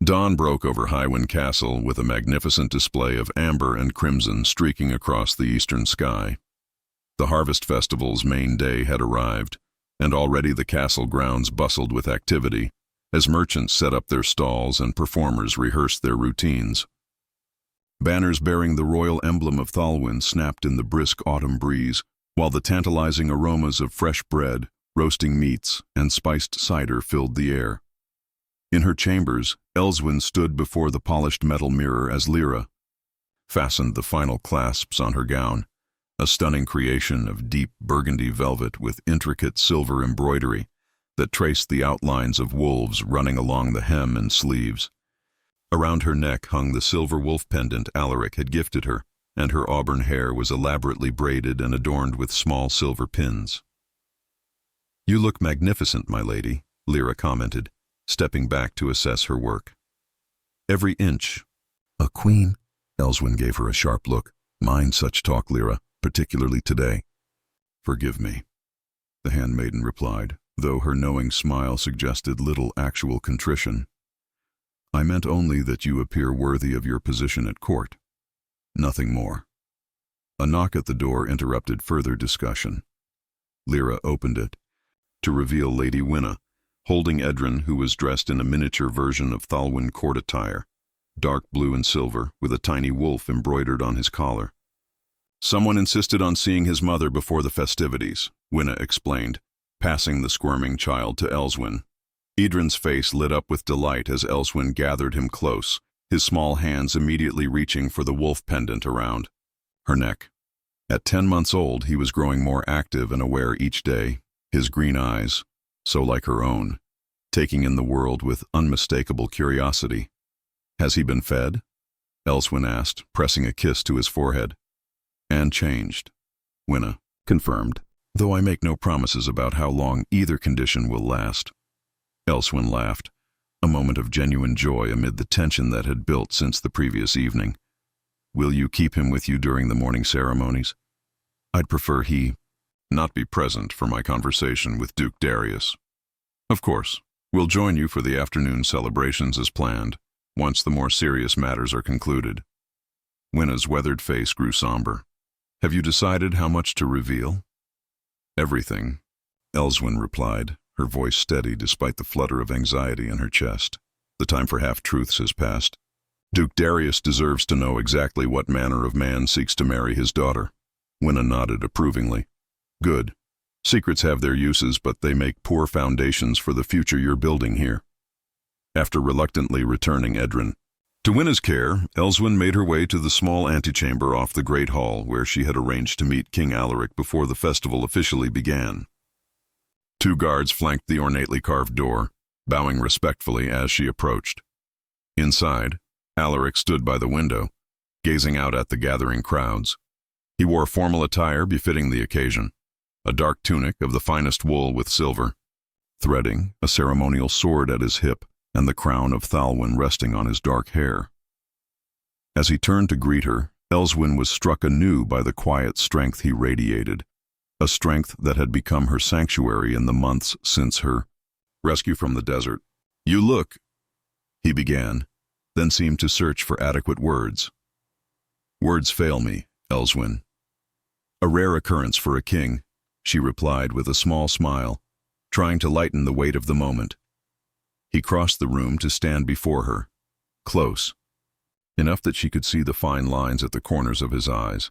Dawn broke over Highwind Castle with a magnificent display of amber and crimson streaking across the eastern sky. The Harvest Festival's main day had arrived, and already the castle grounds bustled with activity as merchants set up their stalls and performers rehearsed their routines. Banners bearing the royal emblem of Thalwyn snapped in the brisk autumn breeze, while the tantalizing aromas of fresh bread, roasting meats, and spiced cider filled the air. In her chambers, Elswyn stood before the polished metal mirror as Lyra fastened the final clasps on her gown, a stunning creation of deep burgundy velvet with intricate silver embroidery that traced the outlines of wolves running along the hem and sleeves. Around her neck hung the silver wolf pendant Alaric had gifted her, and her auburn hair was elaborately braided and adorned with small silver pins. "You look magnificent, my lady," Lyra commented, stepping back to assess her work. "Every inch." "A queen?" Elswyn gave her a sharp look. "Mind such talk, Lyra, particularly today." "Forgive me," the handmaiden replied, though her knowing smile suggested little actual contrition. "I meant only that you appear worthy of your position at court. Nothing more." A knock at the door interrupted further discussion. Lyra opened it, to reveal Lady Winna, holding Edrin, who was dressed in a miniature version of Thalwyn court attire, dark blue and silver, with a tiny wolf embroidered on his collar. "Someone insisted on seeing his mother before the festivities," Winna explained, passing the squirming child to Elswyn. Edrin's face lit up with delight as Elswyn gathered him close, his small hands immediately reaching for the wolf pendant around her neck. At 10 months old, he was growing more active and aware each day, his green eyes, so like her own, taking in the world with unmistakable curiosity. "Has he been fed?" Elswyn asked, pressing a kiss to his forehead. "And changed," Winna confirmed, "though I make no promises about how long either condition will last." Elswyn laughed, a moment of genuine joy amid the tension that had built since the previous evening. "Will you keep him with you during the morning ceremonies?" "I'd prefer he not be present for my conversation with Duke Darius." "Of course, we'll join you for the afternoon celebrations as planned, once the more serious matters are concluded." Winna's weathered face grew somber. "Have you decided how much to reveal?" "Everything," Elswyn replied, her voice steady despite the flutter of anxiety in her chest. "The time for half-truths has passed. Duke Darius deserves to know exactly what manner of man seeks to marry his daughter." Winna nodded approvingly. "Good. Secrets have their uses, but they make poor foundations for the future you're building here." After reluctantly returning Edrin to Winna's care, Elswyn made her way to the small antechamber off the Great Hall where she had arranged to meet King Alaric before the festival officially began. 2 guards flanked the ornately carved door, bowing respectfully as she approached. Inside, Alaric stood by the window, gazing out at the gathering crowds. He wore formal attire befitting the occasion, a dark tunic of the finest wool with silver threading, a ceremonial sword at his hip, and the crown of Thalwyn resting on his dark hair. As he turned to greet her, Elswyn was struck anew by the quiet strength he radiated, a strength that had become her sanctuary in the months since her rescue from the desert. "You look," he began, then seemed to search for adequate words. "Words fail me, Elswyn." "A rare occurrence for a king," she replied with a small smile, trying to lighten the weight of the moment. He crossed the room to stand before her, close, enough that she could see the fine lines at the corners of his eyes,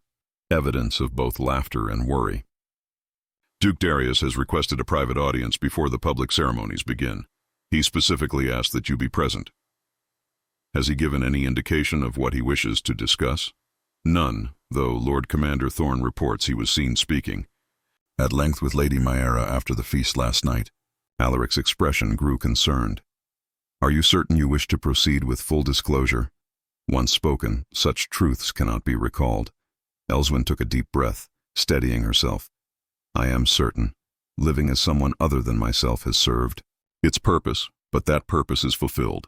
evidence of both laughter and worry. "Duke Darius has requested a private audience before the public ceremonies begin. He specifically asked that you be present." "Has he given any indication of what he wishes to discuss?" "None, though Lord Commander Thorne reports he was seen speaking at length with Lady Maera after the feast last night." Alaric's expression grew concerned. "Are you certain you wish to proceed with full disclosure? Once spoken, such truths cannot be recalled." Elswyn took a deep breath, steadying herself. "I am certain. Living as someone other than myself has served its purpose, but that purpose is fulfilled.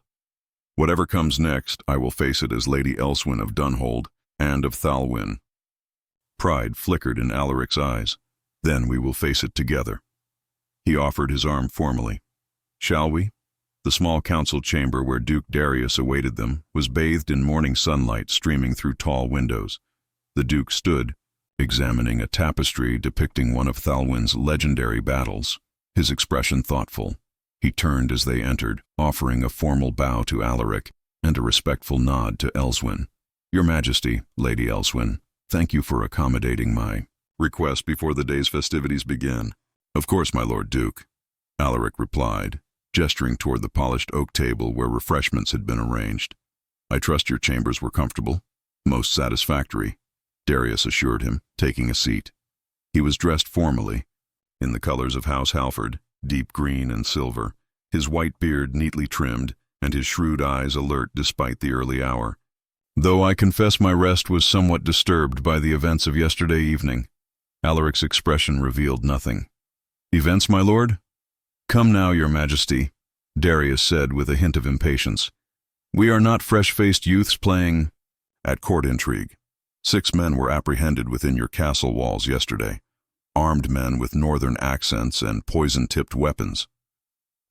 Whatever comes next, I will face it as Lady Elswyn of Dunhold and of Thalwyn." Pride flickered in Alaric's eyes. "Then we will face it together." He offered his arm formally. "Shall we?" The small council chamber where Duke Darius awaited them was bathed in morning sunlight streaming through tall windows. The Duke stood, examining a tapestry depicting one of Thalwyn's legendary battles, his expression thoughtful. He turned as they entered, offering a formal bow to Alaric and a respectful nod to Elswyn. "Your Majesty, Lady Elswyn, thank you for accommodating my request before the day's festivities began." "Of course, my Lord Duke," Alaric replied, gesturing toward the polished oak table where refreshments had been arranged. "I trust your chambers were comfortable." "Most satisfactory," Darius assured him, taking a seat. He was dressed formally, in the colors of House Halford, deep green and silver, his white beard neatly trimmed, and his shrewd eyes alert despite the early hour. "Though I confess my rest was somewhat disturbed by the events of yesterday evening." Alaric's expression revealed nothing. "Events, my lord?" "Come now, your Majesty," Darius said with a hint of impatience. "We are not fresh-faced youths playing at court intrigue. 6 men were apprehended within your castle walls yesterday, armed men with northern accents and poison-tipped weapons."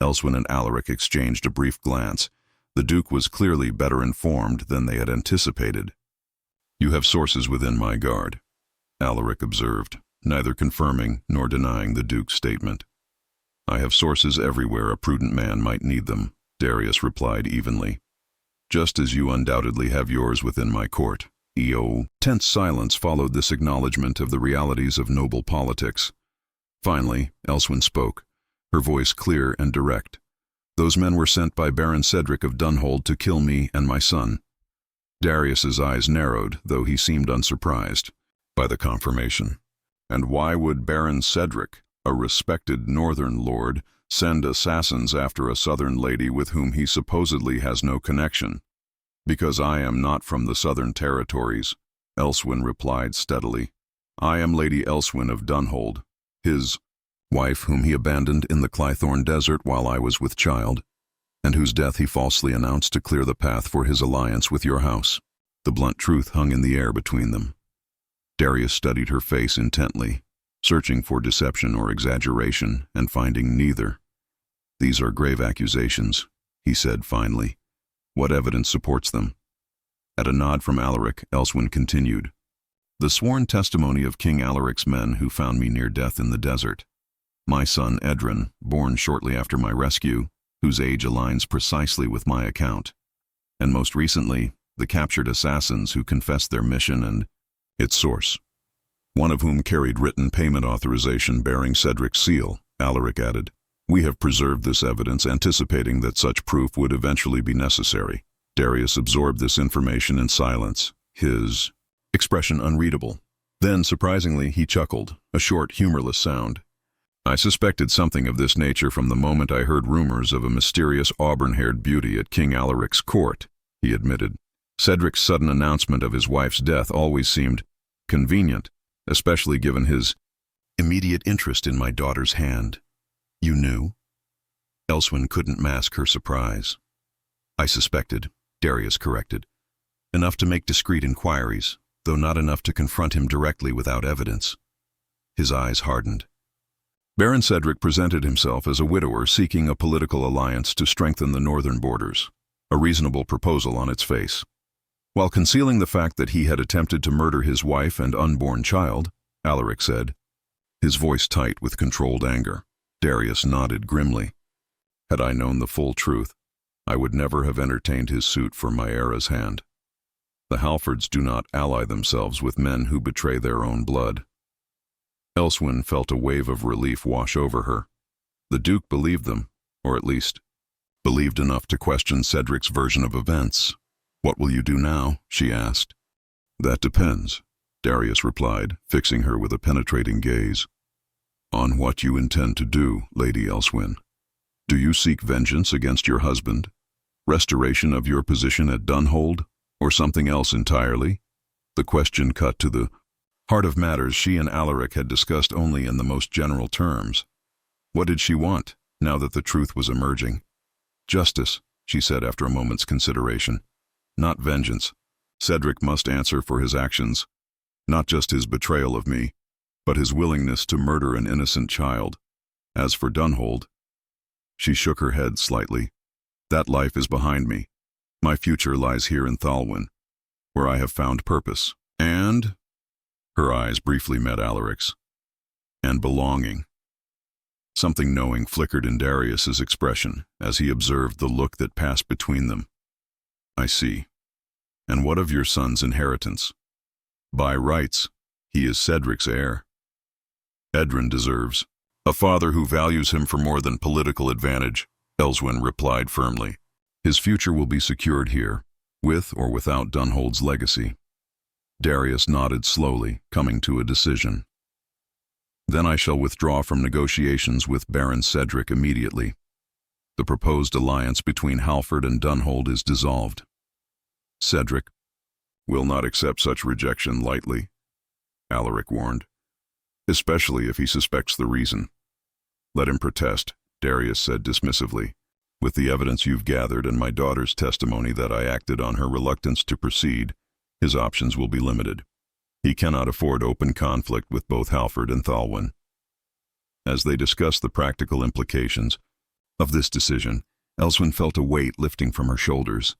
Elswyn and Alaric exchanged a brief glance. The Duke was clearly better informed than they had anticipated. "You have sources within my guard," Alaric observed, neither confirming nor denying the Duke's statement. "I have sources everywhere a prudent man might need them," Darius replied evenly. "Just as you undoubtedly have yours within my court." Tense silence followed this acknowledgement of the realities of noble politics. Finally, Elswyn spoke, her voice clear and direct. "Those men were sent by Baron Cedric of Dunhold to kill me and my son." Darius's eyes narrowed, though he seemed unsurprised by the confirmation. "And why would Baron Cedric, a respected northern lord, send assassins after a southern lady with whom he supposedly has no connection?" "Because I am not from the southern territories," Elswyn replied steadily. "I am Lady Elswyn of Dunhold, his wife whom he abandoned in the Clythorn Desert while I was with child, and whose death he falsely announced to clear the path for his alliance with your house." The blunt truth hung in the air between them. Darius studied her face intently, searching for deception or exaggeration, and finding neither. "These are grave accusations," he said finally. "What evidence supports them?" At a nod from Alaric, Elswyn continued. "The sworn testimony of King Alaric's men who found me near death in the desert. My son Edrin, born shortly after my rescue, whose age aligns precisely with my account. And most recently, the captured assassins who confessed their mission and its source. One of whom carried written payment authorization bearing Cedric's seal," Alaric added. "We have preserved this evidence, anticipating that such proof would eventually be necessary." Darius absorbed this information in silence, his expression unreadable. Then, surprisingly, he chuckled, a short, humorless sound. "I suspected something of this nature from the moment I heard rumors of a mysterious auburn-haired beauty at King Alaric's court," he admitted. "Cedric's sudden announcement of his wife's death always seemed convenient, especially given his immediate interest in my daughter's hand." "You knew?" Elswyn couldn't mask her surprise. "I suspected," Darius corrected. "Enough to make discreet inquiries, though not enough to confront him directly without evidence." His eyes hardened. Baron Cedric presented himself as a widower seeking a political alliance to strengthen the northern borders, a reasonable proposal on its face. While concealing the fact that he had attempted to murder his wife and unborn child, Alaric said, his voice tight with controlled anger. Darius nodded grimly. "Had I known the full truth, I would never have entertained his suit for Maera's hand. The Halfords do not ally themselves with men who betray their own blood." Elswyn felt a wave of relief wash over her. The Duke believed them, or at least believed enough to question Cedric's version of events. "What will you do now?" she asked. "That depends," Darius replied, fixing her with a penetrating gaze. "On what you intend to do, Lady Elswyn. Do you seek vengeance against your husband, restoration of your position at Dunhold, or something else entirely?" The question cut to the heart of matters she and Alaric had discussed only in the most general terms. What did she want, now that the truth was emerging? "Justice," she said after a moment's consideration. "Not vengeance. Cedric must answer for his actions, not just his betrayal of me, but his willingness to murder an innocent child. As for Dunhold—" She shook her head slightly. That life is behind me. My future lies here in Thalwyn, where I have found purpose. And, her eyes briefly met Alaric's, and belonging. Something knowing flickered in Darius's expression as he observed the look that passed between them. I see. And what of your son's inheritance? By rights, he is Cedric's heir. Edrin deserves a father who values him for more than political advantage, Elswyn replied firmly. His future will be secured here, with or without Dunhold's legacy. Darius nodded slowly, coming to a decision. Then I shall withdraw from negotiations with Baron Cedric immediately. The proposed alliance between Halford and Dunhold is dissolved. Cedric will not accept such rejection lightly, Alaric warned, especially if he suspects the reason. Let him protest, Darius said dismissively. With the evidence you've gathered and my daughter's testimony that I acted on her reluctance to proceed, his options will be limited. He cannot afford open conflict with both Halford and Thalwyn. As they discussed the practical implications of this decision, Elswyn felt a weight lifting from her shoulders.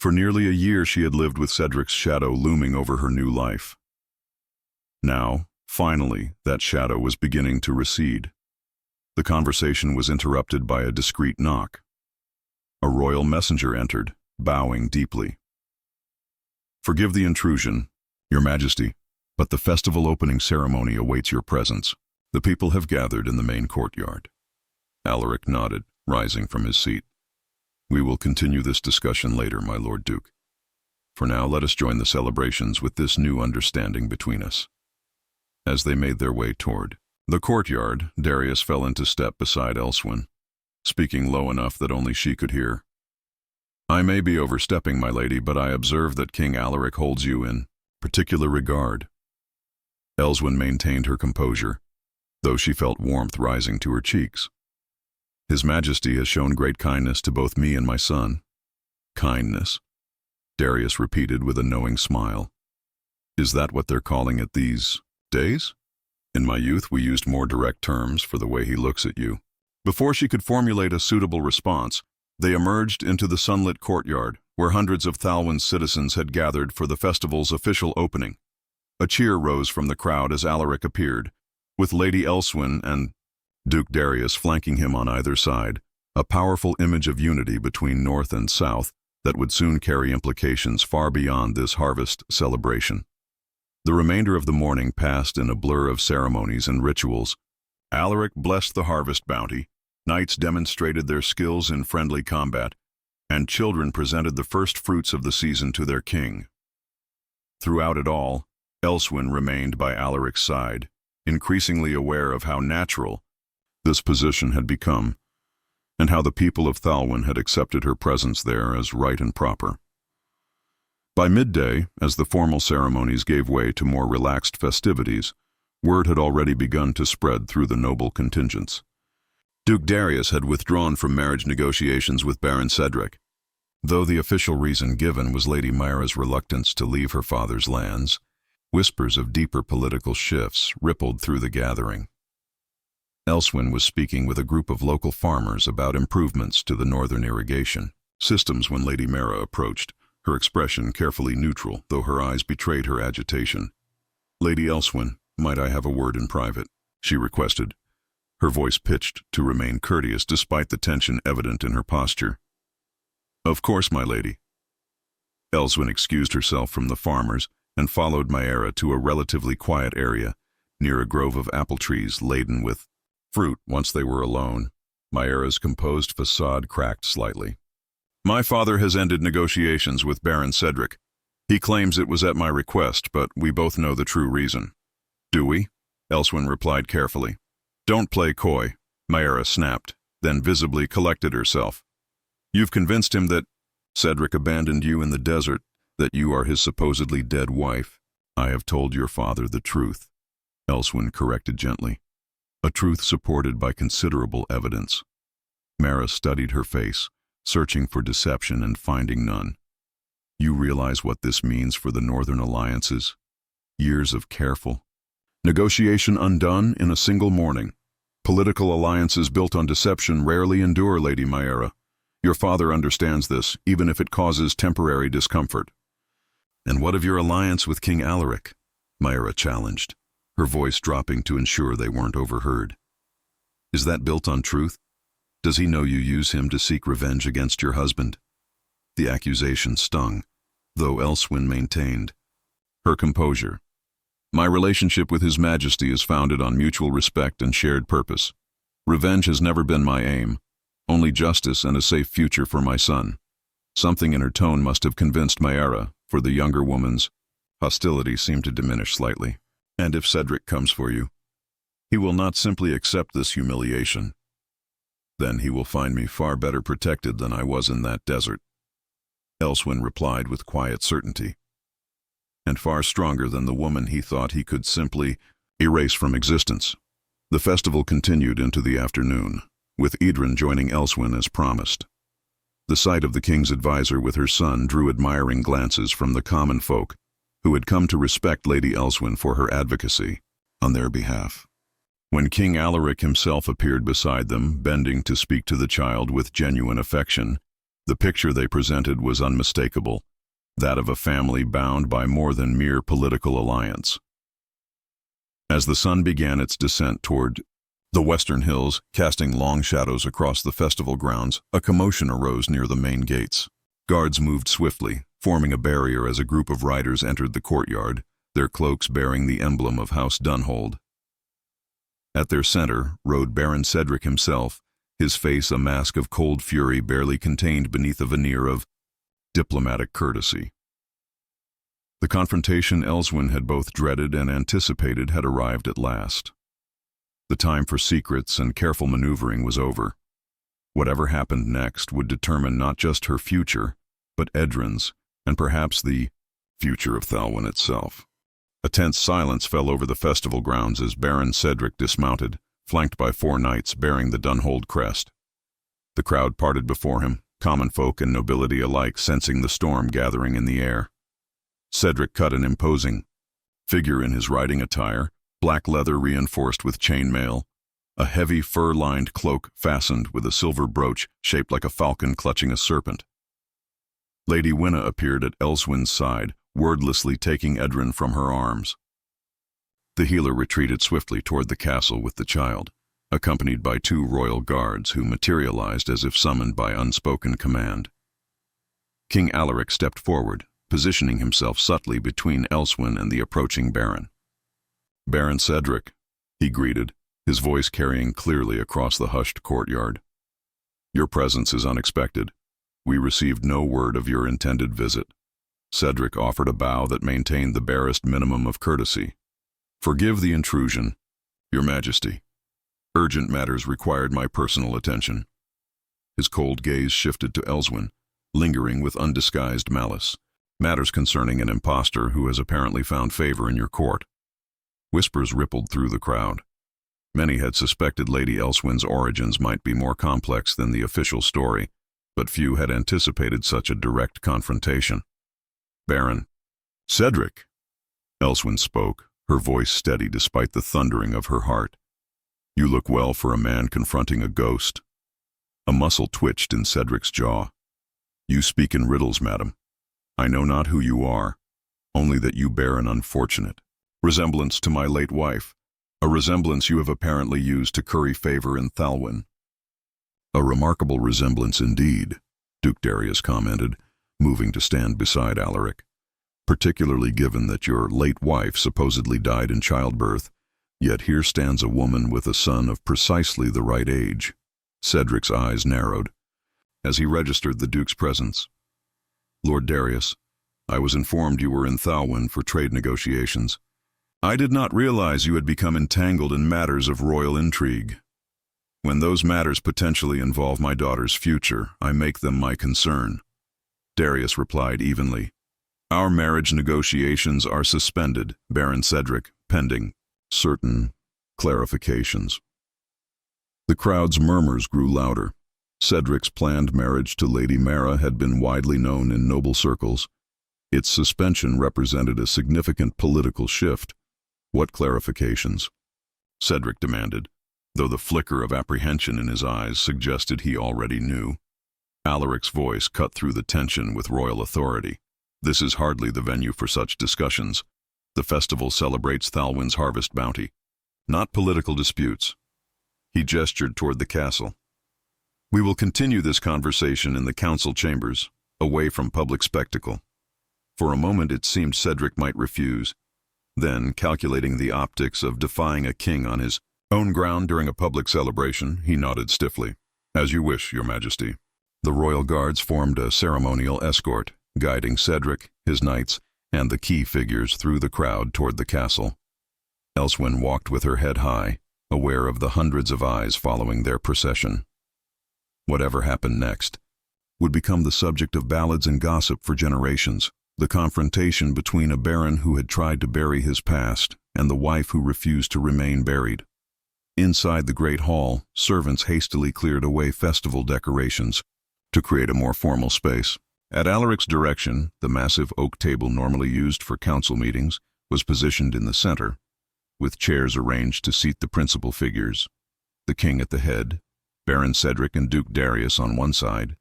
For nearly a year she had lived with Cedric's shadow looming over her new life. Now, finally, that shadow was beginning to recede. The conversation was interrupted by a discreet knock. A royal messenger entered, bowing deeply. Forgive the intrusion, Your Majesty, but the festival opening ceremony awaits your presence. The people have gathered in the main courtyard. Alaric nodded, rising from his seat. We will continue this discussion later, my Lord Duke. For now, let us join the celebrations with this new understanding between us. As they made their way toward the courtyard, Darius fell into step beside Elswyn, speaking low enough that only she could hear. I may be overstepping, my lady, but I observe that King Alaric holds you in particular regard. Elswyn maintained her composure, though she felt warmth rising to her cheeks. His Majesty has shown great kindness to both me and my son. Kindness, Darius repeated with a knowing smile. Is that what they're calling it these days? In my youth, we used more direct terms for the way he looks at you. Before she could formulate a suitable response, they emerged into the sunlit courtyard, where hundreds of Thalwyn's citizens had gathered for the festival's official opening. A cheer rose from the crowd as Alaric appeared, with Lady Elswyn and Duke Darius flanking him on either side, a powerful image of unity between North and South that would soon carry implications far beyond this harvest celebration. The remainder of the morning passed in a blur of ceremonies and rituals. Alaric blessed the harvest bounty, knights demonstrated their skills in friendly combat, and children presented the first fruits of the season to their king. Throughout it all, Elswyn remained by Alaric's side, increasingly aware of how natural this position had become, and how the people of Thalwyn had accepted her presence there as right and proper. By midday, as the formal ceremonies gave way to more relaxed festivities, word had already begun to spread through the noble contingents. Duke Darius had withdrawn from marriage negotiations with Baron Cedric. Though the official reason given was Lady Myra's reluctance to leave her father's lands, whispers of deeper political shifts rippled through the gathering. Elswyn was speaking with a group of local farmers about improvements to the northern irrigation systems when Lady Myra approached, her expression carefully neutral, though her eyes betrayed her agitation. Lady Elswyn, might I have a word in private? She requested, her voice pitched to remain courteous despite the tension evident in her posture. Of course, my lady. Elswyn excused herself from the farmers and followed Myra to a relatively quiet area near a grove of apple trees laden with fruit. Once they were alone, Myra's composed facade cracked slightly. My father has ended negotiations with Baron Cedric. He claims it was at my request, but we both know the true reason. Do we? Elswyn replied carefully. Don't play coy, Myra snapped, then visibly collected herself. You've convinced him that Cedric abandoned you in the desert, that you are his supposedly dead wife. I have told your father the truth, Elswyn corrected gently. A truth supported by considerable evidence. Myra studied her face, searching for deception and finding none. You realize what this means for the Northern alliances? Years of careful negotiation undone in a single morning. Political alliances built on deception rarely endure, Lady Myra. Your father understands this, even if it causes temporary discomfort. And what of your alliance with King Alaric? Myra challenged, her voice dropping to ensure they weren't overheard. Is that built on truth? Does he know you use him to seek revenge against your husband? The accusation stung, though Elswyn maintained her composure. My relationship with His Majesty is founded on mutual respect and shared purpose. Revenge has never been my aim, only justice and a safe future for my son. Something in her tone must have convinced Myra, for the younger woman's hostility seemed to diminish slightly. And if Cedric comes for you, he will not simply accept this humiliation. Then he will find me far better protected than I was in that desert. Elswyn replied with quiet certainty. And far stronger than the woman he thought he could simply erase from existence. The festival continued into the afternoon, with Idrun joining Elswyn as promised. The sight of the king's advisor with her son drew admiring glances from the common folk, who had come to respect Lady Elswyn for her advocacy on their behalf. When King Alaric himself appeared beside them, bending to speak to the child with genuine affection, the picture they presented was unmistakable, that of a family bound by more than mere political alliance. As the sun began its descent toward the western hills, casting long shadows across the festival grounds, a commotion arose near the main gates. Guards moved swiftly, forming a barrier as a group of riders entered the courtyard, their cloaks bearing the emblem of House Dunhold. At their center rode Baron Cedric himself, his face a mask of cold fury barely contained beneath a veneer of diplomatic courtesy. The confrontation Elswyn had both dreaded and anticipated had arrived at last. The time for secrets and careful maneuvering was over. Whatever happened next would determine not just her future, but Edrin's, and perhaps the future of Thalwyn itself. A tense silence fell over the festival grounds as Baron Cedric dismounted, flanked by 4 knights bearing the Dunhold crest. The crowd parted before him, common folk and nobility alike sensing the storm gathering in the air. Cedric cut an imposing figure in his riding attire, black leather reinforced with chainmail, a heavy fur-lined cloak fastened with a silver brooch shaped like a falcon clutching a serpent. Lady Winna appeared at Elswyn's side, wordlessly taking Edrin from her arms. The healer retreated swiftly toward the castle with the child, accompanied by 2 royal guards who materialized as if summoned by unspoken command. King Alaric stepped forward, positioning himself subtly between Elswyn and the approaching Baron. Baron Cedric, he greeted, his voice carrying clearly across the hushed courtyard. Your presence is unexpected. We received no word of your intended visit. Cedric offered a bow that maintained the barest minimum of courtesy. Forgive the intrusion, Your Majesty. Urgent matters required my personal attention. His cold gaze shifted to Elswyn, lingering with undisguised malice. Matters concerning an impostor who has apparently found favor in your court. Whispers rippled through the crowd. Many had suspected Lady Elswyn's origins might be more complex than the official story, but few had anticipated such a direct confrontation. Baron Cedric, Elswyn spoke, her voice steady despite the thundering of her heart. You look well for a man confronting a ghost. A muscle twitched in Cedric's jaw. You speak in riddles, madam. I know not who you are, only that you bear an unfortunate resemblance to my late wife, a resemblance you have apparently used to curry favor in Thalwyn. A remarkable resemblance indeed, Duke Darius commented, moving to stand beside Alaric, particularly given that your late wife supposedly died in childbirth, yet here stands a woman with a son of precisely the right age. Cedric's eyes narrowed as he registered the Duke's presence. Lord Darius, I was informed you were in Thalwyn for trade negotiations. I did not realize you had become entangled in matters of royal intrigue. When those matters potentially involve my daughter's future, I make them my concern. Darius replied evenly. Our marriage negotiations are suspended, Baron Cedric, pending certain clarifications. The crowd's murmurs grew louder. Cedric's planned marriage to Lady Mara had been widely known in noble circles. Its suspension represented a significant political shift. What clarifications? Cedric demanded, though the flicker of apprehension in his eyes suggested he already knew. Alaric's voice cut through the tension with royal authority. "This is hardly the venue for such discussions. The festival celebrates Thalwyn's harvest bounty, not political disputes." He gestured toward the castle. "We will continue this conversation in the council chambers, away from public spectacle." For a moment it seemed Cedric might refuse. Then, calculating the optics of defying a king on his own ground during a public celebration, he nodded stiffly. "As you wish, Your Majesty." The royal guards formed a ceremonial escort, guiding Cedric, his knights, and the key figures through the crowd toward the castle. Elswyn walked with her head high, aware of the hundreds of eyes following their procession. Whatever happened next would become the subject of ballads and gossip for generations. The confrontation between a baron who had tried to bury his past and the wife who refused to remain buried. Inside the great hall, servants hastily cleared away festival decorations to create a more formal space. At Alaric's direction, the massive oak table normally used for council meetings was positioned in the center, with chairs arranged to seat the principal figures. The king at the head, Baron Cedric and Duke Darius on one side,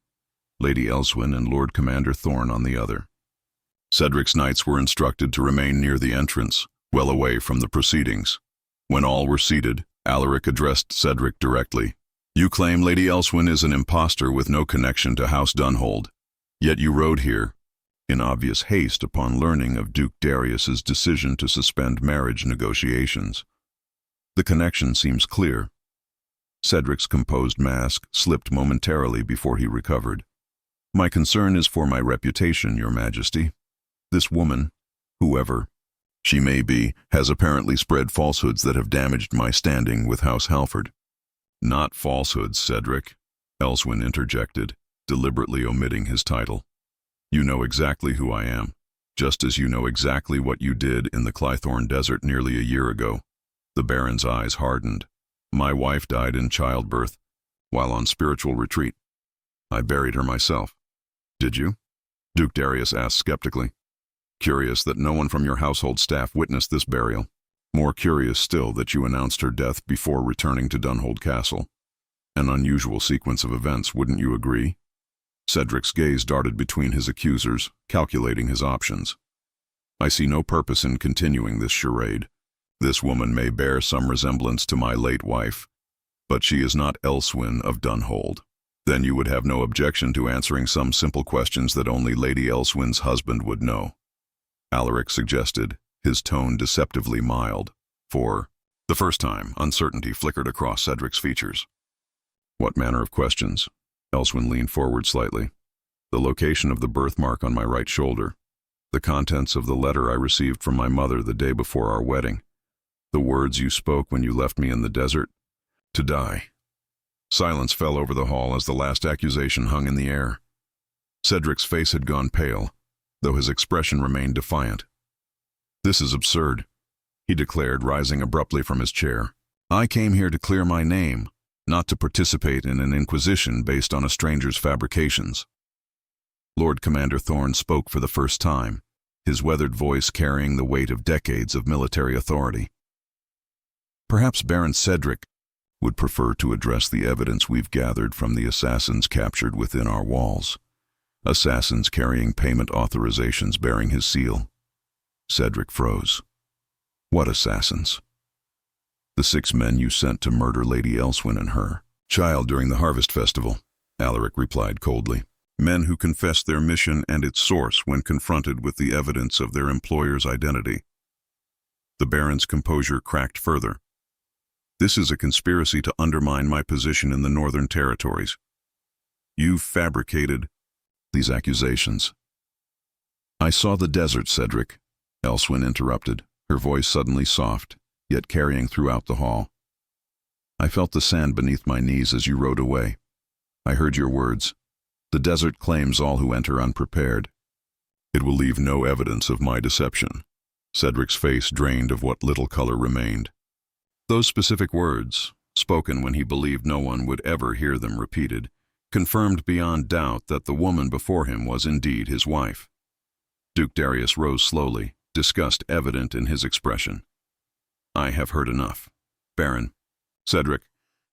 Lady Elswyn and Lord Commander Thorn on the other. Cedric's knights were instructed to remain near the entrance, well away from the proceedings. When all were seated, Alaric addressed Cedric directly. "You claim Lady Elswyn is an impostor with no connection to House Dunhold, yet you rode here in obvious haste upon learning of Duke Darius's decision to suspend marriage negotiations. The connection seems clear." Cedric's composed mask slipped momentarily before he recovered. "My concern is for my reputation, Your Majesty. This woman, whoever she may be, has apparently spread falsehoods that have damaged my standing with House Halford." "Not falsehoods, Cedric," Elswyn interjected, deliberately omitting his title. "You know exactly who I am, just as you know exactly what you did in the Clythorn Desert nearly a year ago." The Baron's eyes hardened. "My wife died in childbirth, while on spiritual retreat. I buried her myself." "Did you?" Duke Darius asked skeptically. "Curious that no one from your household staff witnessed this burial. More curious still that you announced her death before returning to Dunhold Castle. An unusual sequence of events, wouldn't you agree?" Cedric's gaze darted between his accusers, calculating his options. "I see no purpose in continuing this charade. This woman may bear some resemblance to my late wife, but she is not Elswyn of Dunhold. Then you would have no objection to answering some simple questions that only Lady Elswyn's husband would know," Alaric suggested, his tone deceptively mild. For the first time, uncertainty flickered across Cedric's features. "What manner of questions?" Elswyn leaned forward slightly. "The location of the birthmark on my right shoulder, the contents of the letter I received from my mother the day before our wedding, the words you spoke when you left me in the desert, to die." Silence fell over the hall as the last accusation hung in the air. Cedric's face had gone pale, though his expression remained defiant. "This is absurd," he declared, rising abruptly from his chair. "I came here to clear my name, not to participate in an inquisition based on a stranger's fabrications." Lord Commander Thorn spoke for the first time, his weathered voice carrying the weight of decades of military authority. "Perhaps Baron Cedric would prefer to address the evidence we've gathered from the assassins captured within our walls. Assassins carrying payment authorizations bearing his seal." Cedric froze. "What assassins?" "The 6 men you sent to murder Lady Elswyn and her child during the harvest festival," Alaric replied coldly. "Men who confessed their mission and its source when confronted with the evidence of their employer's identity." The Baron's composure cracked further. "This is a conspiracy to undermine my position in the Northern Territories. You've fabricated these accusations." "I saw the desert, Cedric," Elswyn interrupted, her voice suddenly soft, yet carrying throughout the hall. "I felt the sand beneath my knees as you rode away. I heard your words. The desert claims all who enter unprepared. It will leave no evidence of my deception." Cedric's face drained of what little color remained. Those specific words, spoken when he believed no one would ever hear them repeated, confirmed beyond doubt that the woman before him was indeed his wife. Duke Darius rose slowly, disgust evident in his expression. "I have heard enough. Baron, Cedric,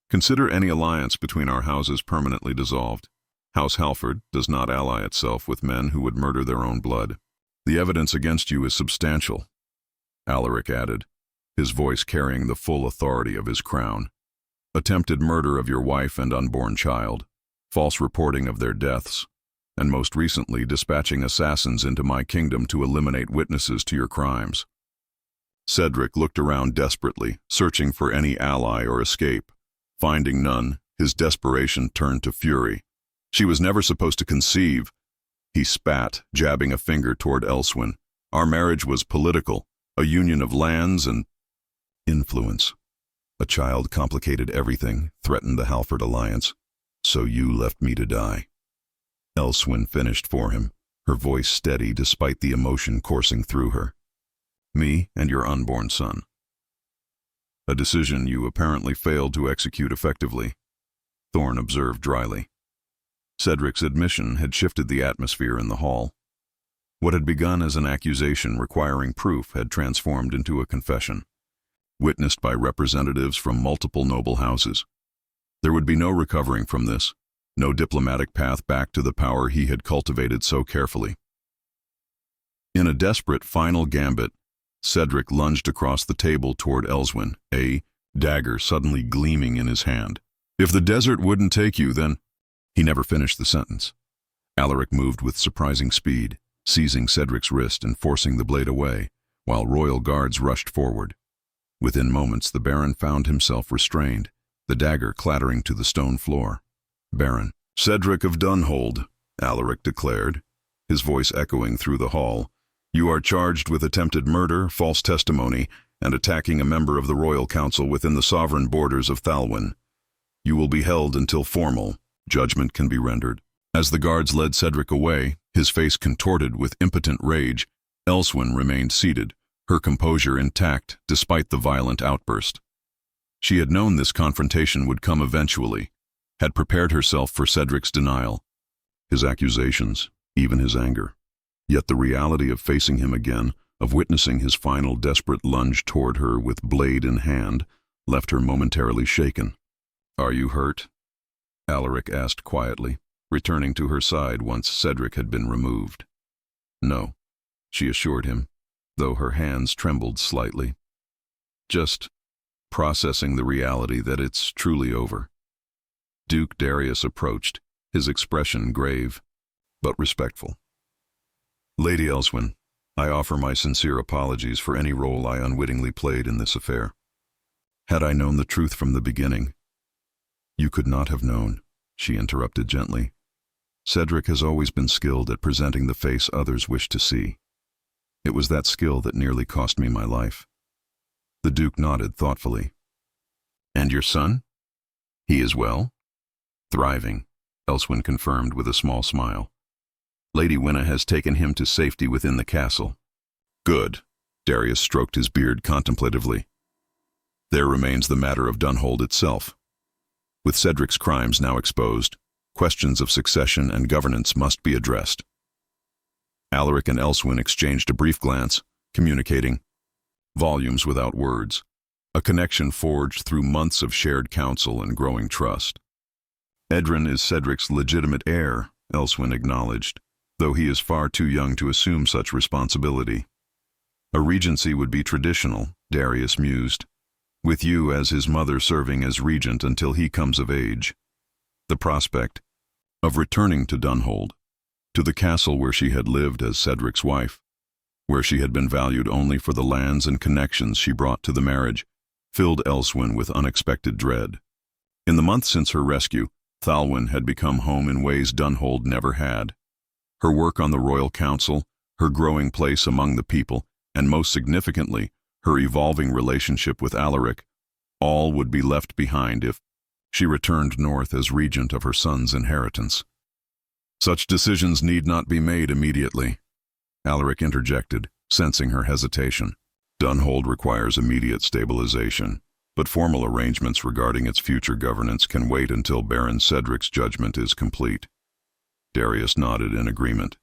consider any alliance between our houses permanently dissolved. House Halford does not ally itself with men who would murder their own blood. The evidence against you is substantial, Alaric added, his voice carrying the full authority of his crown. Attempted murder of your wife and unborn child, false reporting of their deaths, and most recently dispatching assassins into my kingdom to eliminate witnesses to your crimes. Cedric looked around desperately, searching for any ally or escape. Finding none, his desperation turned to fury. She was never supposed to conceive. He spat, jabbing a finger toward Elswyn. Our marriage was political, a union of lands and influence. A child complicated everything, threatened the Halford alliance. So you left me to die. Elswyn finished for him, her voice steady despite the emotion coursing through her. Me and your unborn son. A decision you apparently failed to execute effectively, Thorne observed dryly. Cedric's admission had shifted the atmosphere in the hall. What had begun as an accusation requiring proof had transformed into a confession, witnessed by representatives from multiple noble houses. There would be no recovering from this, no diplomatic path back to the power he had cultivated so carefully. In a desperate final gambit, Cedric lunged across the table toward Elswyn, a dagger suddenly gleaming in his hand. If the desert wouldn't take you, then— He never finished the sentence. Alaric moved with surprising speed, seizing Cedric's wrist and forcing the blade away, while royal guards rushed forward. Within moments, the Baron found himself restrained, the dagger clattering to the stone floor. Baron Cedric of Dunhold, Alaric declared, his voice echoing through the hall. You are charged with attempted murder, false testimony, and attacking a member of the Royal Council within the sovereign borders of Thalwyn. You will be held until formal judgment can be rendered. As the guards led Cedric away, his face contorted with impotent rage, Elswyn remained seated, her composure intact despite the violent outburst. She had known this confrontation would come eventually, had prepared herself for Cedric's denial, his accusations, even his anger. Yet the reality of facing him again, of witnessing his final desperate lunge toward her with blade in hand, left her momentarily shaken. Are you hurt? Alaric asked quietly, returning to her side once Cedric had been removed. No, she assured him, though her hands trembled slightly. Just processing the reality that it's truly over. Duke Darius approached, his expression grave, but respectful. Lady Elswyn, I offer my sincere apologies for any role I unwittingly played in this affair. Had I known the truth from the beginning— You could not have known, she interrupted gently. Cedric has always been skilled at presenting the face others wish to see. It was that skill that nearly cost me my life. The Duke nodded thoughtfully. And your son? He is well? Thriving, Elswyn confirmed with a small smile. Lady Winna has taken him to safety within the castle. Good, Darius stroked his beard contemplatively. There remains the matter of Dunhold itself. With Cedric's crimes now exposed, questions of succession and governance must be addressed. Alaric and Elswyn exchanged a brief glance, communicating volumes without words, a connection forged through months of shared counsel and growing trust. Edrin is Cedric's legitimate heir, Elswyn acknowledged, though he is far too young to assume such responsibility. A regency would be traditional, Darius mused, with you as his mother serving as regent until he comes of age. The prospect of returning to Dunhold, to the castle where she had lived as Cedric's wife, where she had been valued only for the lands and connections she brought to the marriage, filled Elswyn with unexpected dread. In the months since her rescue, Thalwyn had become home in ways Dunhold never had. Her work on the Royal Council, her growing place among the people, and most significantly, her evolving relationship with Alaric, all would be left behind if she returned north as regent of her son's inheritance. Such decisions need not be made immediately, Alaric interjected, sensing her hesitation. Dunhold requires immediate stabilization, but formal arrangements regarding its future governance can wait until Baron Cedric's judgment is complete. Darius nodded in agreement.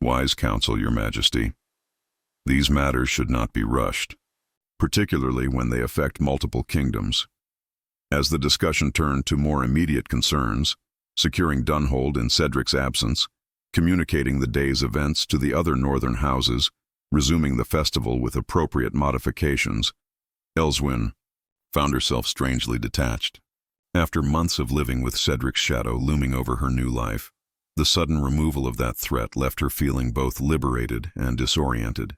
Wise counsel, Your Majesty. These matters should not be rushed, particularly when they affect multiple kingdoms. As the discussion turned to more immediate concerns, securing Dunhold in Cedric's absence, communicating the day's events to the other northern houses, resuming the festival with appropriate modifications. Elswyn found herself strangely detached. After months of living with Cedric's shadow looming over her new life, the sudden removal of that threat left her feeling both liberated and disoriented.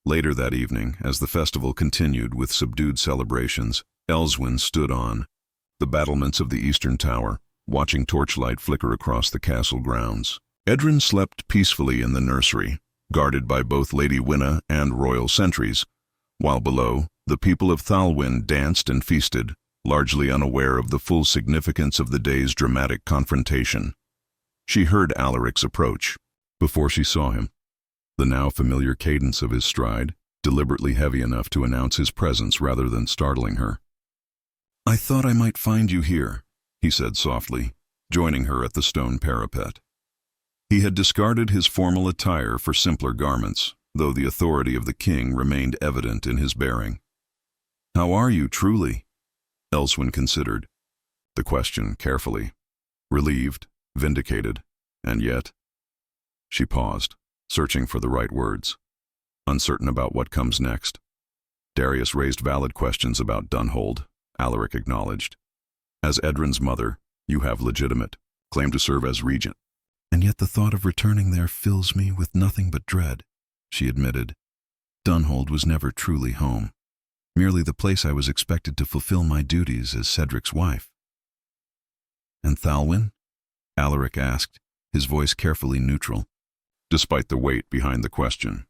Later that evening, as the festival continued with subdued celebrations, Elswyn stood on the battlements of the eastern tower, watching torchlight flicker across the castle grounds. Edrin slept peacefully in the nursery, guarded by both Lady Winna and royal sentries, while below, the people of Thalwyn danced and feasted, largely unaware of the full significance of the day's dramatic confrontation. She heard Alaric's approach before she saw him. The now familiar cadence of his stride, deliberately heavy enough to announce his presence rather than startling her. "I thought I might find you here," he said softly, joining her at the stone parapet. He had discarded his formal attire for simpler garments, though the authority of the king remained evident in his bearing. "How are you, truly?" Elswyn considered the question carefully, relieved, vindicated, and yet. She paused, searching for the right words, uncertain about what comes next. Darius raised valid questions about Dunhold, Alaric acknowledged. "As Edrin's mother, you have legitimate claim to serve as regent. And yet the thought of returning there fills me with nothing but dread," she admitted. "Dunhold was never truly home, merely the place I was expected to fulfill my duties as Cedric's wife." "And Thalwyn?" Alaric asked, his voice carefully neutral, despite the weight behind the question.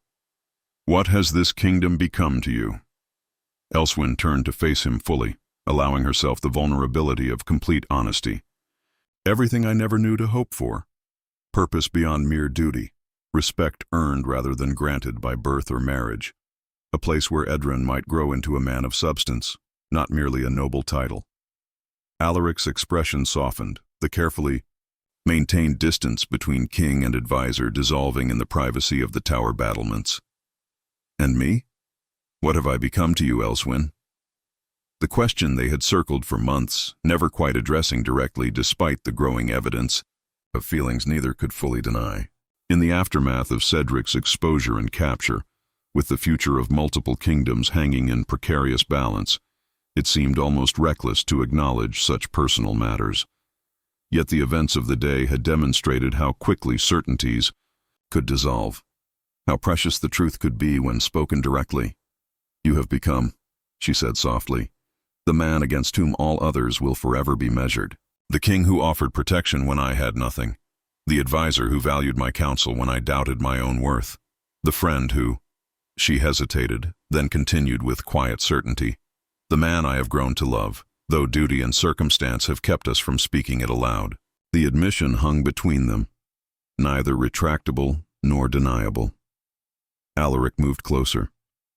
"What has this kingdom become to you?" Elswyn turned to face him fully, allowing herself the vulnerability of complete honesty. "Everything I never knew to hope for. Purpose beyond mere duty, respect earned rather than granted by birth or marriage. A place where Edrin might grow into a man of substance, not merely a noble title." Alaric's expression softened, the carefully maintained distance between king and advisor dissolving in the privacy of the tower battlements. "And me? What have I become to you, Elswyn?" The question they had circled for months, never quite addressing directly despite the growing evidence of feelings neither could fully deny. In the aftermath of Cedric's exposure and capture, with the future of multiple kingdoms hanging in precarious balance, it seemed almost reckless to acknowledge such personal matters. Yet the events of the day had demonstrated how quickly certainties could dissolve, how precious the truth could be when spoken directly. "You have become," she said softly, "the man against whom all others will forever be measured. The king who offered protection when I had nothing. The advisor who valued my counsel when I doubted my own worth. The friend who—" She hesitated, then continued with quiet certainty. "The man I have grown to love, though duty and circumstance have kept us from speaking it aloud." The admission hung between them, neither retractable nor deniable. Alaric moved closer,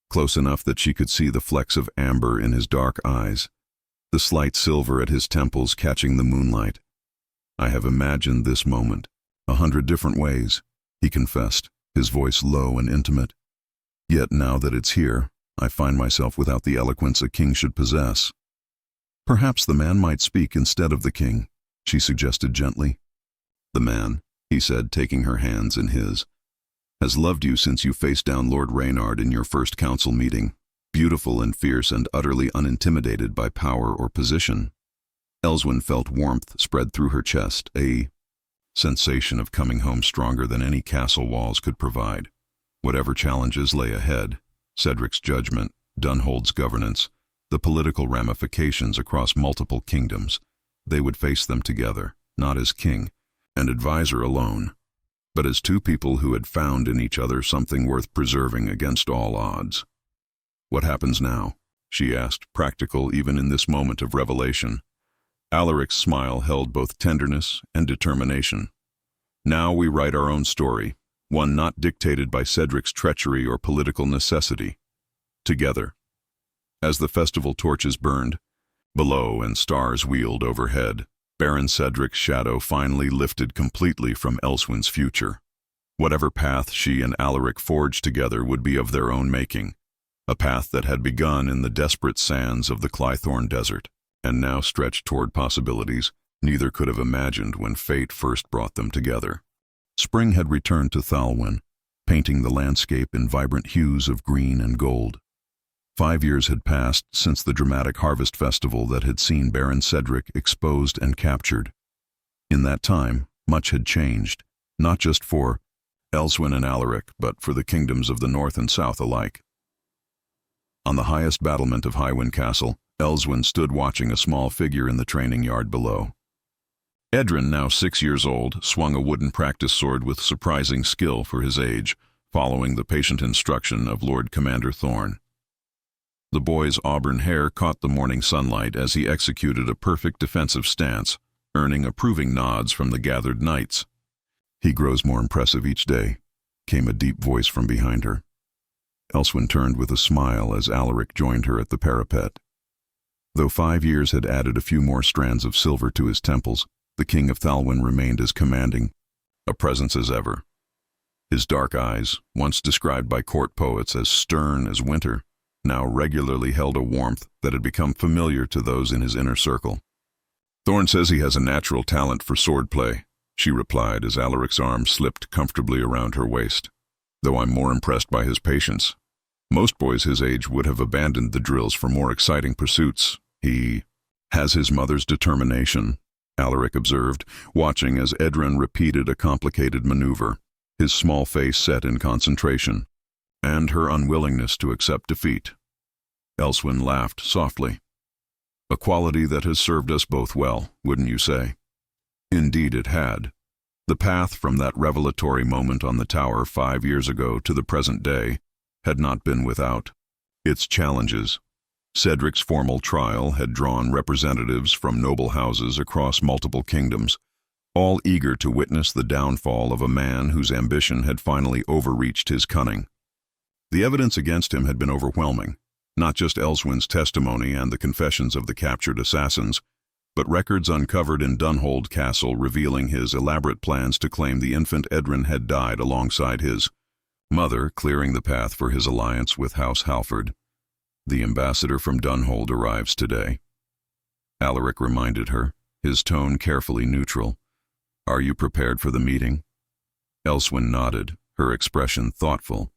close enough that she could see the flecks of amber in his dark eyes, the slight silver at his temples catching the moonlight. "I have imagined this moment 100 different ways," he confessed, his voice low and intimate. "Yet now that it's here, I find myself without the eloquence a king should possess." "Perhaps the man might speak instead of the king," she suggested gently. "The man," he said, taking her hands in his, "has loved you since you faced down Lord Reynard in your first council meeting, beautiful and fierce and utterly unintimidated by power or position." Elswyn felt warmth spread through her chest, a sensation of coming home stronger than any castle walls could provide. Whatever challenges lay ahead, Cedric's judgment, Dunhold's governance, the political ramifications across multiple kingdoms, they would face them together, not as king and advisor alone, but as two people who had found in each other something worth preserving against all odds. "What happens now?" she asked, practical even in this moment of revelation. Alaric's smile held both tenderness and determination. "Now we write our own story, one not dictated by Cedric's treachery or political necessity. Together." As the festival torches burned below and stars wheeled overhead, Baron Cedric's shadow finally lifted completely from Elswyn's future. Whatever path she and Alaric forged together would be of their own making, a path that had begun in the desperate sands of the Clythorn Desert and now stretched toward possibilities neither could have imagined when fate first brought them together. Spring had returned to Thalwyn, painting the landscape in vibrant hues of green and gold. 5 years had passed since the dramatic harvest festival that had seen Baron Cedric exposed and captured. In that time, much had changed, not just for Elswyn and Alaric, but for the kingdoms of the north and south alike. On the highest battlement of Highwind Castle, Elswyn stood watching a small figure in the training yard below. Edrin, now 6 years old, swung a wooden practice sword with surprising skill for his age, following the patient instruction of Lord Commander Thorn. The boy's auburn hair caught the morning sunlight as he executed a perfect defensive stance, earning approving nods from the gathered knights. "He grows more impressive each day," came a deep voice from behind her. Elswyn turned with a smile as Alaric joined her at the parapet. Though 5 years had added a few more strands of silver to his temples, the King of Thalwyn remained as commanding a presence as ever. His dark eyes, once described by court poets as stern as winter, now regularly held a warmth that had become familiar to those in his inner circle. "Thorn says he has a natural talent for swordplay," she replied as Alaric's arm slipped comfortably around her waist. "Though I'm more impressed by his patience. Most boys his age would have abandoned the drills for more exciting pursuits. He has his mother's determination," Alaric observed, watching as Edrin repeated a complicated maneuver, his small face set in concentration, "and her unwillingness to accept defeat." Elswyn laughed softly. "A quality that has served us both well, wouldn't you say?" Indeed it had. The path from that revelatory moment on the tower 5 years ago to the present day had not been without its challenges. Cedric's formal trial had drawn representatives from noble houses across multiple kingdoms, all eager to witness the downfall of a man whose ambition had finally overreached his cunning. The evidence against him had been overwhelming, not just Elswyn's testimony and the confessions of the captured assassins, but records uncovered in Dunhold Castle revealing his elaborate plans to claim the infant Edrin had died alongside his mother, clearing the path for his alliance with House Halford. "The ambassador from Dunhold arrives today," Alaric reminded her, his tone carefully neutral. "Are you prepared for the meeting?" Elswyn nodded, her expression thoughtful.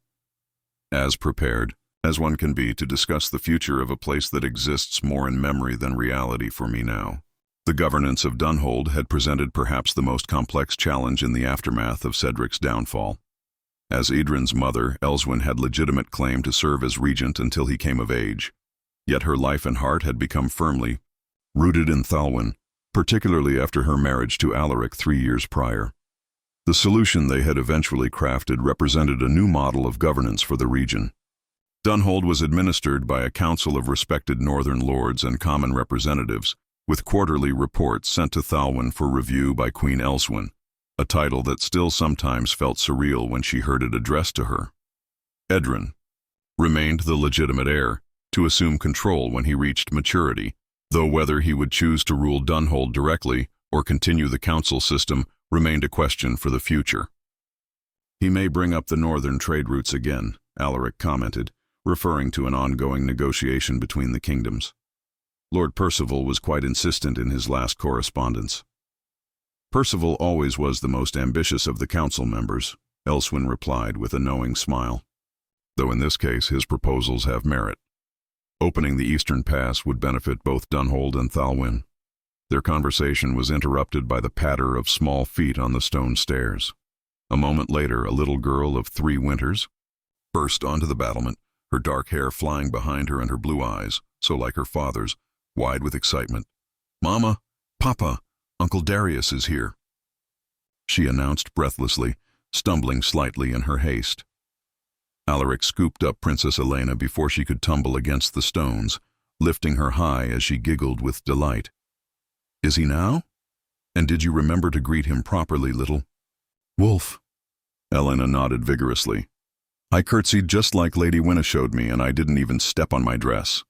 "As prepared as one can be to discuss the future of a place that exists more in memory than reality for me now." The governance of Dunhold had presented perhaps the most complex challenge in the aftermath of Cedric's downfall. As Edrin's mother, Elswyn had legitimate claim to serve as regent until he came of age. Yet her life and heart had become firmly rooted in Thalwyn, particularly after her marriage to Alaric 3 years prior. The solution they had eventually crafted represented a new model of governance for the region. Dunhold was administered by a council of respected northern lords and common representatives, with quarterly reports sent to Thalwyn for review by Queen Elswyn, a title that still sometimes felt surreal when she heard it addressed to her. Edrin remained the legitimate heir, to assume control when he reached maturity, though whether he would choose to rule Dunhold directly or continue the council system remained a question for the future. "He may bring up the northern trade routes again," Alaric commented, referring to an ongoing negotiation between the kingdoms. Lord Percival was quite insistent in his last correspondence. "Percival always was the most ambitious of the council members," Elswyn replied with a knowing smile. "Though in this case his proposals have merit. Opening the eastern pass would benefit both Dunhold and Thalwyn." Their conversation was interrupted by the patter of small feet on the stone stairs. A moment later, a little girl of 3 winters burst onto the battlement, her dark hair flying behind her and her blue eyes, so like her father's, wide with excitement. "Mama, Papa, Uncle Darius is here," she announced breathlessly, stumbling slightly in her haste. Alaric scooped up Princess Elena before she could tumble against the stones, lifting her high as she giggled with delight. "Is he now? And did you remember to greet him properly, little wolf?" Elena nodded vigorously. "I curtsied just like Lady Winna showed me, and I didn't even step on my dress."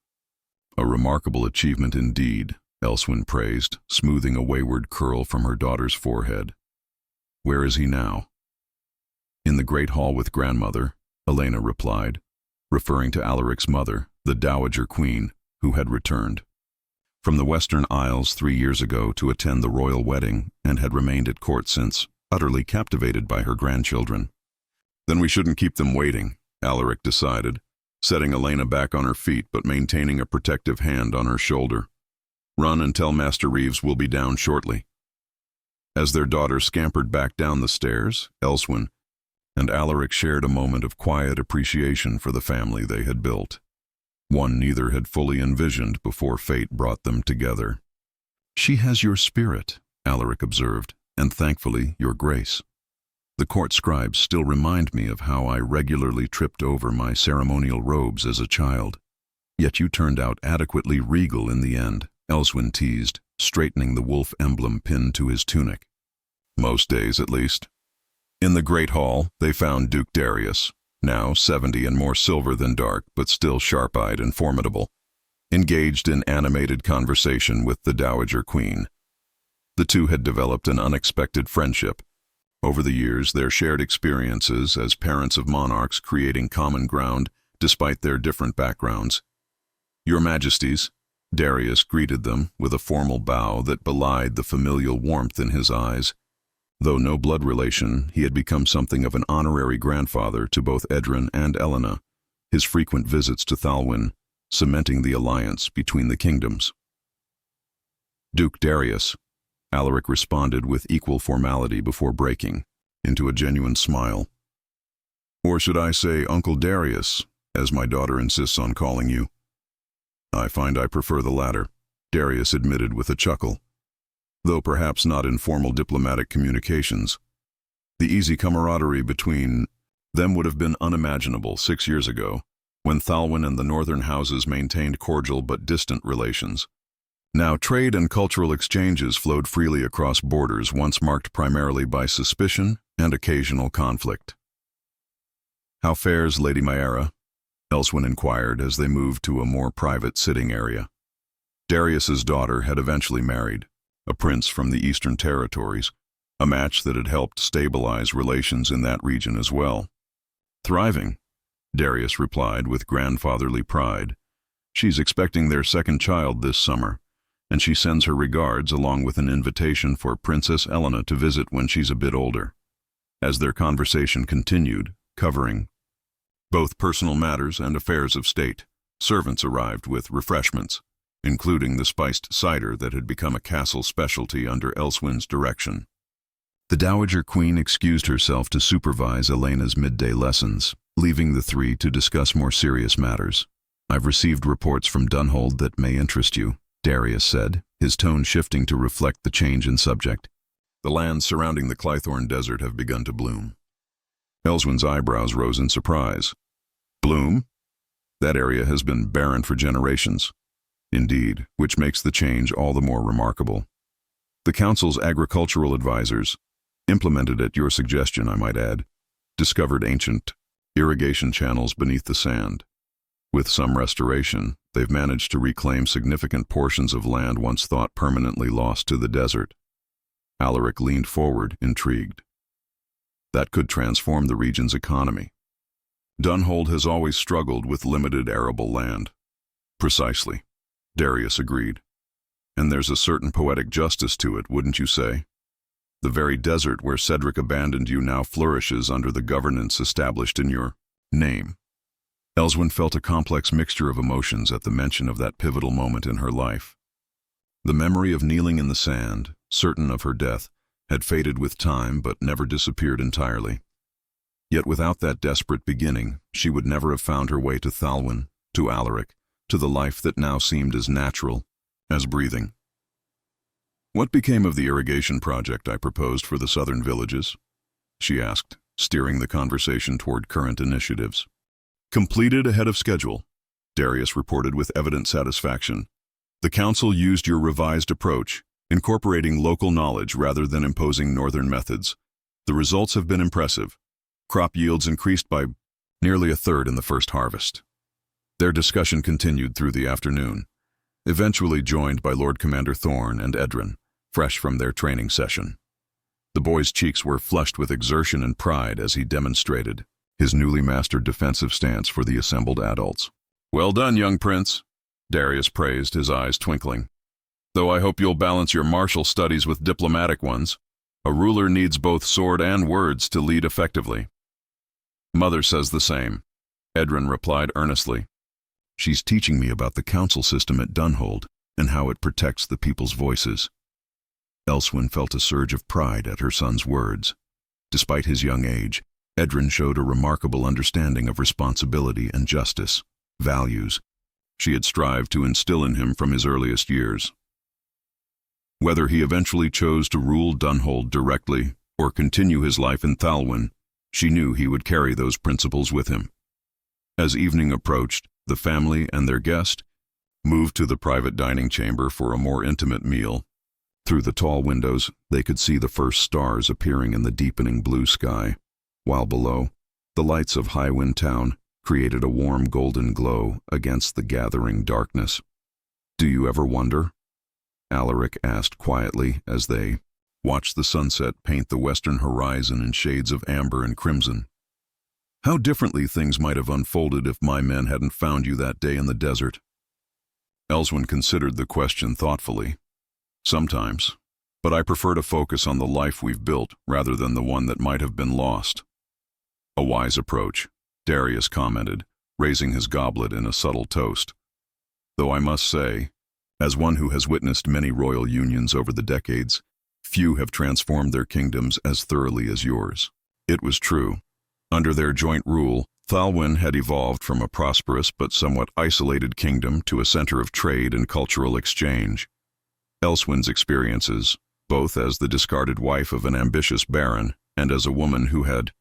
"A remarkable achievement indeed," Elswyn praised, smoothing a wayward curl from her daughter's forehead. "Where is he now?" "In the great hall with grandmother," Elena replied, referring to Alaric's mother, the Dowager Queen, who had returned. from the Western Isles 3 years ago to attend the royal wedding and had remained at court since, utterly captivated by her grandchildren. Then we shouldn't keep them waiting, Alaric decided, setting Elena back on her feet but maintaining a protective hand on her shoulder. Run and tell Master Reeves we'll be down shortly. As their daughter scampered back down the stairs, Elswyn and Alaric shared a moment of quiet appreciation for the family they had built. One neither had fully envisioned before fate brought them together. "She has your spirit," Alaric observed, "and thankfully your grace. The court scribes still remind me of how I regularly tripped over my ceremonial robes as a child. Yet you turned out adequately regal in the end," Elswyn teased, straightening the wolf emblem pinned to his tunic. "Most days, at least." In the great hall, they found Duke Darius, now 70 and more silver than dark, but still sharp-eyed and formidable, engaged in animated conversation with the Dowager Queen. The two had developed an unexpected friendship. Over the years, their shared experiences as parents of monarchs creating common ground despite their different backgrounds. "Your Majesties," Darius greeted them with a formal bow that belied the familial warmth in his eyes. Though no blood relation, he had become something of an honorary grandfather to both Edrin and Elena, his frequent visits to Thalwyn, cementing the alliance between the kingdoms. "Duke Darius," Alaric responded with equal formality before breaking into a genuine smile. "Or should I say Uncle Darius, as my daughter insists on calling you?" "I find I prefer the latter," Darius admitted with a chuckle, though perhaps not in formal diplomatic communications. The easy camaraderie between them would have been unimaginable 6 years ago, when Thalwyn and the northern houses maintained cordial but distant relations. Now trade and cultural exchanges flowed freely across borders once marked primarily by suspicion and occasional conflict. "How fares Lady Maera?" Elswyn inquired as they moved to a more private sitting area. Darius's daughter had eventually married, a prince from the Eastern Territories, a match that had helped stabilize relations in that region as well. "Thriving," Darius replied with grandfatherly pride. "She's expecting their second child this summer, and she sends her regards along with an invitation for Princess Elena to visit when she's a bit older." As their conversation continued, covering both personal matters and affairs of state, servants arrived with refreshments, including the spiced cider that had become a castle specialty under Elswyn's direction. The Dowager Queen excused herself to supervise Elena's midday lessons, leaving the three to discuss more serious matters. "I've received reports from Dunhold that may interest you," Darius said, his tone shifting to reflect the change in subject. "The lands surrounding the Clythorn Desert have begun to bloom." Elswyn's eyebrows rose in surprise. "Bloom? That area has been barren for generations." "Indeed, which makes the change all the more remarkable. The Council's agricultural advisors, implemented at your suggestion I might add, discovered ancient irrigation channels beneath the sand. With some restoration, they've managed to reclaim significant portions of land once thought permanently lost to the desert." Alaric leaned forward, intrigued. "That could transform the region's economy. Dunhold has always struggled with limited arable land." "Precisely," Darius agreed. "And there's a certain poetic justice to it, wouldn't you say? The very desert where Cedric abandoned you now flourishes under the governance established in your name." Elswyn felt a complex mixture of emotions at the mention of that pivotal moment in her life. The memory of kneeling in the sand, certain of her death, had faded with time but never disappeared entirely. Yet without that desperate beginning, she would never have found her way to Thalwyn, to Alaric, to the life that now seemed as natural as breathing. "What became of the irrigation project I proposed for the southern villages?" she asked, steering the conversation toward current initiatives. "Completed ahead of schedule," Darius reported with evident satisfaction. "The council used your revised approach, incorporating local knowledge rather than imposing northern methods. The results have been impressive. Crop yields increased by nearly a third in the first harvest." Their discussion continued through the afternoon, eventually joined by Lord Commander Thorne and Edrin, fresh from their training session. The boy's cheeks were flushed with exertion and pride as he demonstrated his newly mastered defensive stance for the assembled adults. "Well done, young prince," Darius praised, his eyes twinkling. Though I hope you'll balance your martial studies with diplomatic ones. A ruler needs both sword and words to lead effectively. Mother says the same, Edrin replied earnestly. She's teaching me about the council system at Dunhold and how it protects the people's voices. Elswyn felt a surge of pride at her son's words. Despite his young age, Edrin showed a remarkable understanding of responsibility and justice, values she had strived to instill in him from his earliest years. Whether he eventually chose to rule Dunhold directly or continue his life in Thalwyn, she knew he would carry those principles with him. As evening approached, the family and their guest moved to the private dining chamber for a more intimate meal. Through the tall windows, they could see the first stars appearing in the deepening blue sky, while below, the lights of Highwind Town created a warm golden glow against the gathering darkness. "Do you ever wonder?" Alaric asked quietly as they watched the sunset paint the western horizon in shades of amber and crimson. "How differently things might have unfolded if my men hadn't found you that day in the desert." Elswyn considered the question thoughtfully. "Sometimes, but I prefer to focus on the life we've built rather than the one that might have been lost." "A wise approach," Darius commented, raising his goblet in a subtle toast. "Though I must say, as one who has witnessed many royal unions over the decades, few have transformed their kingdoms as thoroughly as yours." It was true. Under their joint rule, Thalwyn had evolved from a prosperous but somewhat isolated kingdom to a center of trade and cultural exchange. Elswyn's experiences, both as the discarded wife of an ambitious baron and as a woman who had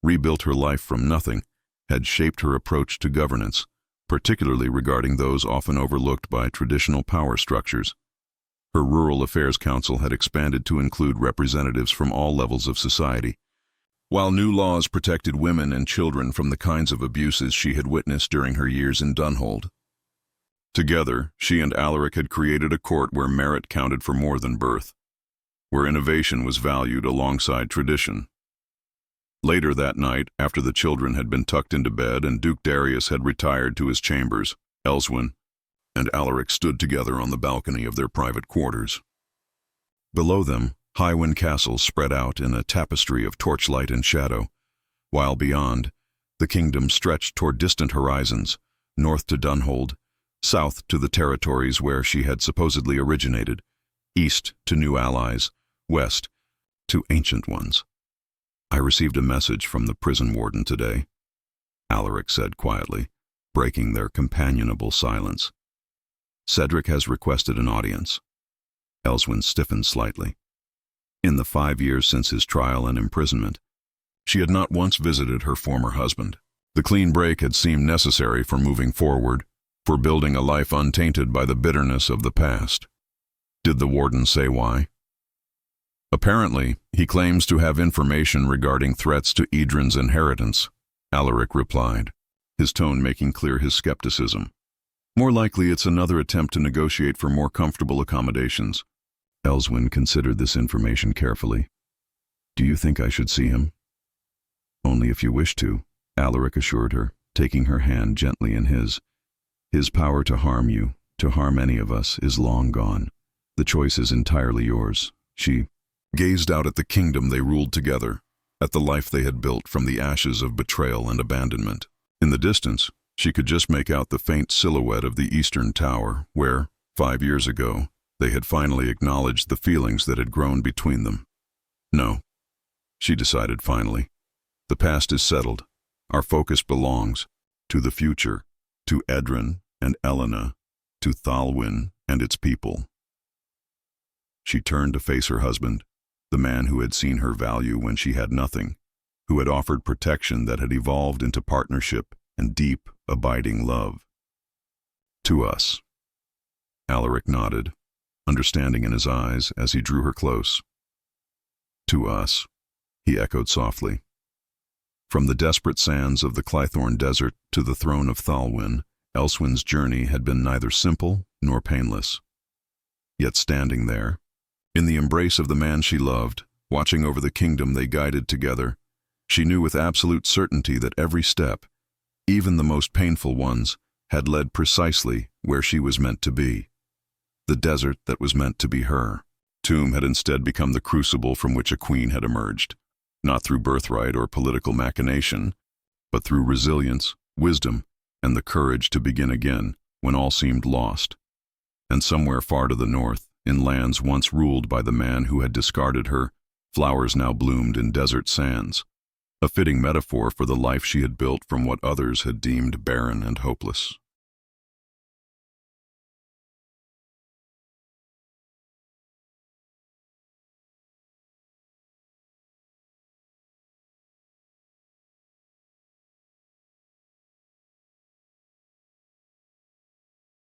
rebuilt her life from nothing, had shaped her approach to governance, particularly regarding those often overlooked by traditional power structures. Her Rural Affairs Council had expanded to include representatives from all levels of society, while new laws protected women and children from the kinds of abuses she had witnessed during her years in Dunhold. Together, she and Alaric had created a court where merit counted for more than birth, where innovation was valued alongside tradition. Later that night, after the children had been tucked into bed and Duke Darius had retired to his chambers, Elswyn and Alaric stood together on the balcony of their private quarters. Below them, Highwind Castle spread out in a tapestry of torchlight and shadow, while beyond, the kingdom stretched toward distant horizons, north to Dunhold, south to the territories where she had supposedly originated, east to new allies, west to ancient ones. "I received a message from the prison warden today," Alaric said quietly, breaking their companionable silence. "Cedric has requested an audience." Elswyn stiffened slightly. In the 5 years since his trial and imprisonment, she had not once visited her former husband. The clean break had seemed necessary for moving forward, for building a life untainted by the bitterness of the past. Did the warden say why? "Apparently, he claims to have information regarding threats to Idrin's inheritance," Alaric replied, his tone making clear his skepticism. "More likely it's another attempt to negotiate for more comfortable accommodations." Elswyn considered this information carefully. "Do you think I should see him?" "Only if you wish to," Alaric assured her, taking her hand gently in his. "His power to harm you, to harm any of us, is long gone. The choice is entirely yours." She gazed out at the kingdom they ruled together, at the life they had built from the ashes of betrayal and abandonment. In the distance, she could just make out the faint silhouette of the eastern tower, where, 5 years ago, they had finally acknowledged the feelings that had grown between them. "No," she decided finally. "The past is settled. Our focus belongs to the future, to Edrin and Elena, to Thalwyn and its people." She turned to face her husband, the man who had seen her value when she had nothing, who had offered protection that had evolved into partnership and deep, abiding love. "To us." Alaric nodded, understanding in his eyes as he drew her close. "To us," he echoed softly. From the desperate sands of the Clythorn Desert to the throne of Thalwyn, Elswyn's journey had been neither simple nor painless. Yet standing there, in the embrace of the man she loved, watching over the kingdom they guided together, she knew with absolute certainty that every step, even the most painful ones, had led precisely where she was meant to be. the desert that was meant to be her. Tomb had instead become the crucible from which a queen had emerged, not through birthright or political machination, but through resilience, wisdom, and the courage to begin again when all seemed lost. And somewhere far to the north, in lands once ruled by the man who had discarded her, flowers now bloomed in desert sands, a fitting metaphor for the life she had built from what others had deemed barren and hopeless.